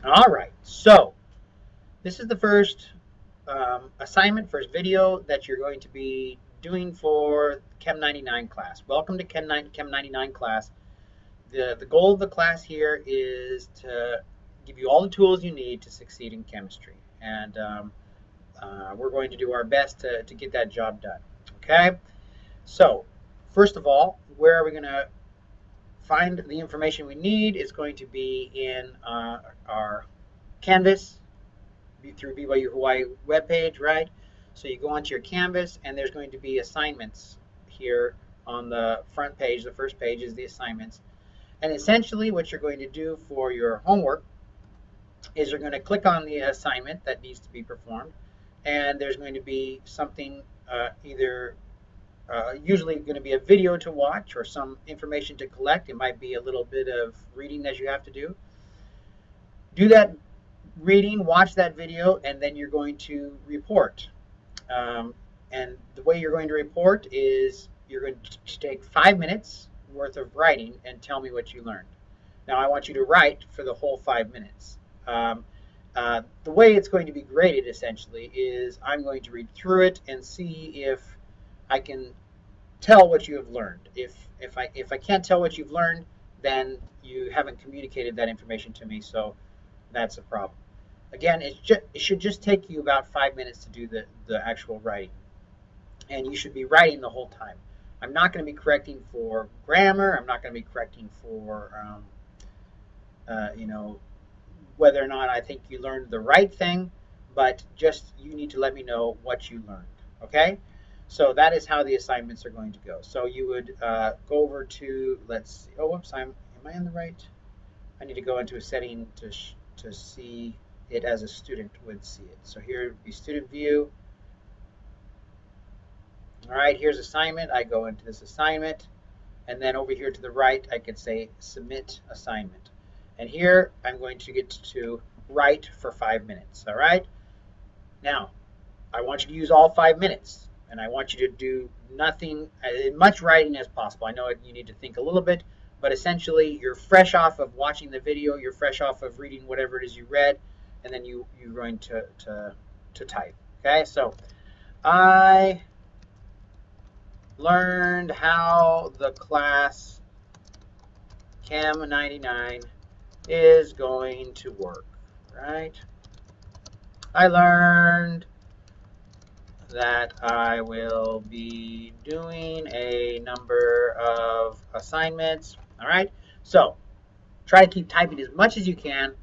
All right, so this is the first assignment, first video that you're going to be doing for Chem 99 class. Welcome to Chem 99 class. The goal of the class here is to give you all the tools you need to succeed in chemistry. And we're going to do our best to get that job done. Okay? So, first of all, where are we going to find the information we need? It's going to be in our Canvas through BYU Hawaii webpage, right? So you go onto your Canvas, and there's going to be assignments here on the front page. The first page is the assignments. And essentially what you're going to do for your homework is you're going to click on the assignment that needs to be performed, and there's going to be something either usually going to be a video to watch or some information to collect. It might be a little bit of reading that you have to do. Do that reading, watch that video, and then you're going to report. And the way you're going to report is you're going to take 5 minutes worth of writing and tell me what you learned. Now I want you to write for the whole 5 minutes. The way it's going to be graded essentially is I'm going to read through it and see if I can tell what you have learned. If I can't tell what you've learned, then you haven't communicated that information to me, so that's a problem. Again, it should just take you about 5 minutes to do the actual writing, and you should be writing the whole time. I'm not going to be correcting for grammar. I'm not going to be correcting for whether or not I think you learned the right thing, but just you need to let me know what you learned. Okay? So that is how the assignments are going to go. So you would go over to, let's see. Oh, whoops! Am I in the right? I need to go into a setting to see it as a student would see it. So here would be student view. All right, here's assignment. I go into this assignment, and then over here to the right, I could say submit assignment. And here I'm going to get to write for 5 minutes. All right. Now, I want you to use all 5 minutes, and I want you to do nothing, as much writing as possible. I know you need to think a little bit, but essentially you're fresh off of watching the video, you're fresh off of reading whatever it is you read, and then you're going to type. Okay, so I learned how the class Chem 99 is going to work, right? I learned that I will be doing a number of assignments. All right, so try to keep typing as much as you can.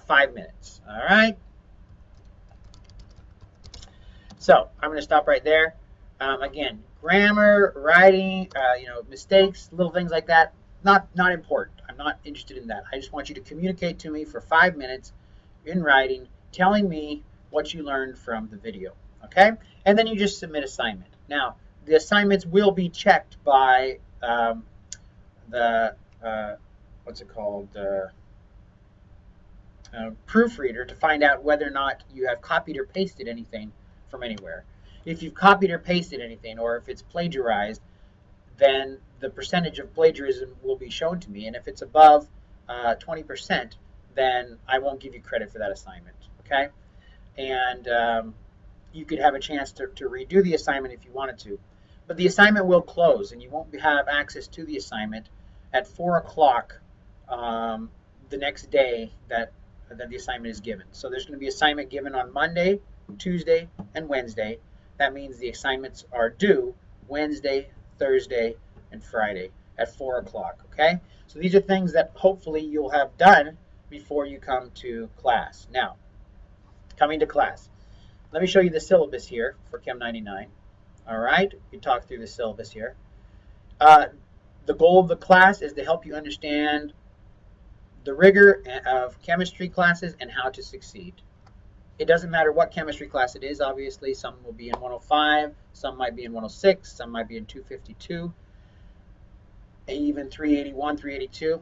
5 minutes. All right. So I'm going to stop right there. Again, grammar, writing, mistakes, little things like that, not important. I'm not interested in that. I just want you to communicate to me for 5 minutes in writing, telling me what you learned from the video. Okay, and then you just submit assignment. Now, the assignments will be checked by the what's it called? Proofreader to find out whether or not you have copied or pasted anything from anywhere. If you've copied or pasted anything, or if it's plagiarized, then the percentage of plagiarism will be shown to me, and if it's above 20%, then I won't give you credit for that assignment. Okay, and you could have a chance to redo the assignment if you wanted to, but the assignment will close, and you won't have access to the assignment at 4 o'clock the next day that the assignment is given. So there's going to be assignment given on Monday, Tuesday, and Wednesday. That means the assignments are due Wednesday, Thursday, and Friday at 4 o'clock. Okay? So these are things that hopefully you'll have done before you come to class. Now, coming to class, let me show you the syllabus here for Chem 99. All right? We talk through the syllabus here. The goal of the class is to help you understand the rigor of chemistry classes and how to succeed. It doesn't matter what chemistry class it is, obviously. Some will be in 105, some might be in 106, some might be in 252, even 381, 382.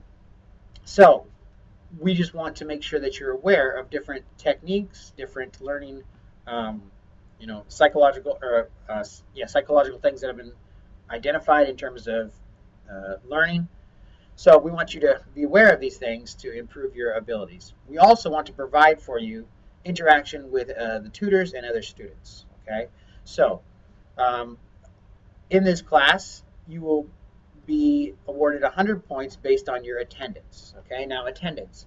So we just want to make sure that you're aware of different techniques, different learning, psychological things that have been identified in terms of learning. So we want you to be aware of these things to improve your abilities. We also want to provide for you interaction with the tutors and other students. Okay, so um, in this class, you will be awarded 100 points based on your attendance. Okay, now attendance.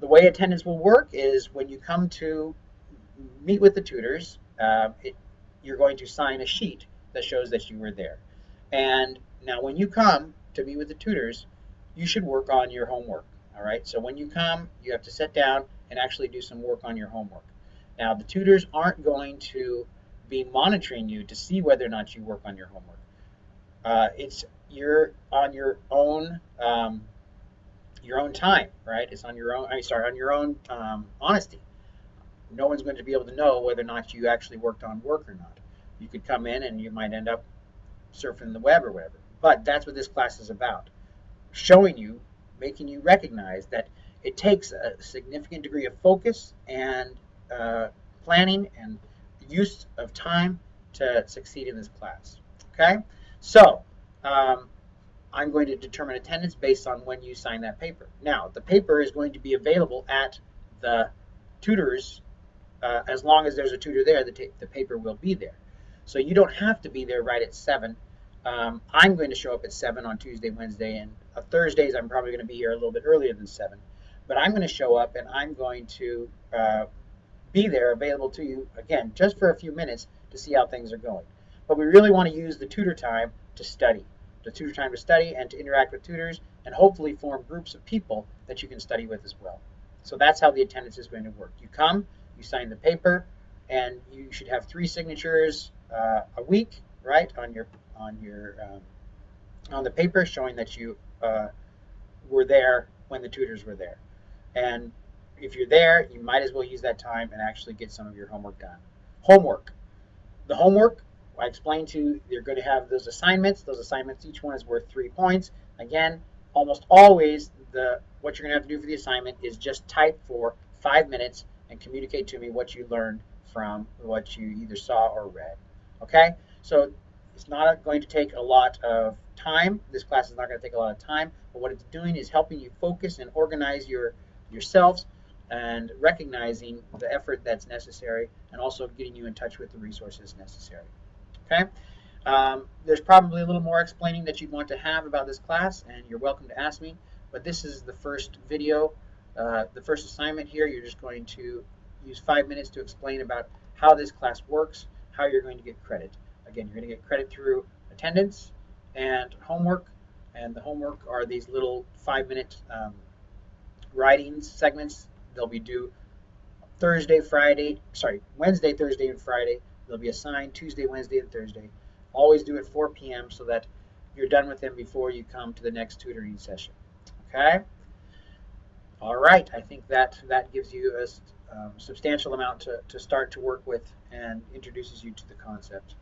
The way attendance will work is when you come to meet with the tutors, you're going to sign a sheet that shows that you were there. And now when you come to meet with the tutors, you should work on your homework. All right, so when you come, you have to sit down and actually do some work on your homework. Now, the tutors aren't going to be monitoring you to see whether or not you work on your homework. It's you're on your own time, right? It's on your own. On your own honesty. No one's going to be able to know whether or not you actually worked on work or not. You could come in and you might end up surfing the web or whatever. But that's what this class is about, showing you, making you recognize that it takes a significant degree of focus and planning and use of time to succeed in this class. Okay, so I'm going to determine attendance based on when you sign that paper. Now, the paper is going to be available at the tutors. As long as there's a tutor there, the paper will be there. So you don't have to be there right at 7. I'm going to show up at 7 on Tuesday, Wednesday, and Thursdays I'm probably going to be here a little bit earlier than 7. But I'm going to show up and I'm going to be there available to you, again, just for a few minutes to see how things are going. But we really want to use the tutor time to study. The tutor time to study and to interact with tutors and hopefully form groups of people that you can study with as well. So that's how the attendance is going to work. You come, you sign the paper, and you should have 3 signatures a week, right, on the paper showing that you were there when the tutors were there. And if you're there, you might as well use that time and actually get some of your homework done. Homework. The homework, I explained to you, you're going to have those assignments. Those assignments, each one is worth 3 points. Again, almost always what you're going to have to do for the assignment is just type for 5 minutes and communicate to me what you learned from what you either saw or read. Okay? So it's not going to take a lot of time. This class is not going to take a lot of time, but what it's doing is helping you focus and organize yourselves and recognizing the effort that's necessary and also getting you in touch with the resources necessary. Okay? There's probably a little more explaining that you'd want to have about this class, and you're welcome to ask me, but this is the first video, the first assignment here. You're just going to use 5 minutes to explain about how this class works, how you're going to get credit. Again, you're going to get credit through attendance and homework, and the homework are these little 5-minute writing segments. They'll be due Wednesday, Thursday, and Friday. They'll be assigned Tuesday, Wednesday, and Thursday. Always do it 4 p.m. so that you're done with them before you come to the next tutoring session. Okay? All right. I think that gives you a substantial amount to start to work with and introduces you to the concept.